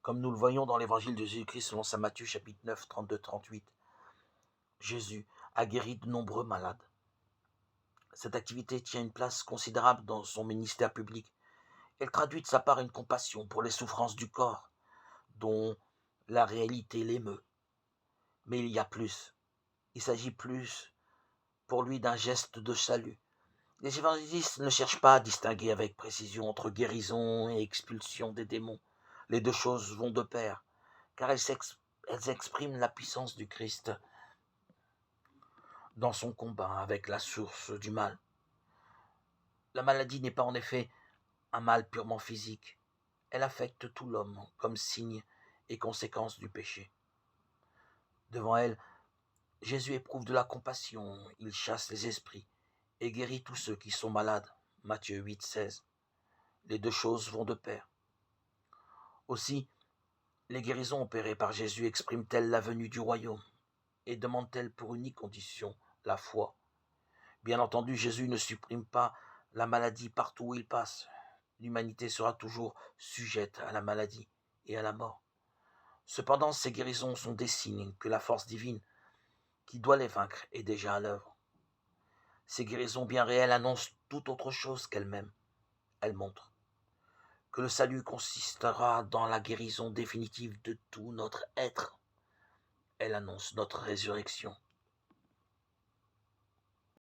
Comme nous le voyons dans l'évangile de Jésus-Christ selon saint Matthieu chapitre 9, 32-38, Jésus a guéri de nombreux malades. Cette activité tient une place considérable dans son ministère public. Elle traduit de sa part une compassion pour les souffrances du corps, dont la réalité l'émeut. Mais il y a plus. Il s'agit plus pour lui d'un geste de salut. Les évangélistes ne cherchent pas à distinguer avec précision entre guérison et expulsion des démons. Les deux choses vont de pair, car elles expriment la puissance du Christ dans son combat avec la source du mal. La maladie n'est pas en effet un mal purement physique. Elle affecte tout l'homme comme signe et conséquence du péché. Devant elle, Jésus éprouve de la compassion, il chasse les esprits et guérit tous ceux qui sont malades. Matthieu 8, 16. Les deux choses vont de pair. Aussi, les guérisons opérées par Jésus expriment-elles la venue du royaume et demandent-elles pour unique condition la foi. Bien entendu, Jésus ne supprime pas la maladie partout où il passe. L'humanité sera toujours sujette à la maladie et à la mort. Cependant, ces guérisons sont des signes que la force divine qui doit les vaincre est déjà à l'œuvre. Ces guérisons bien réelles annoncent tout autre chose qu'elles-mêmes. Elles montrent que le salut consistera dans la guérison définitive de tout notre être. Elles annoncent notre résurrection.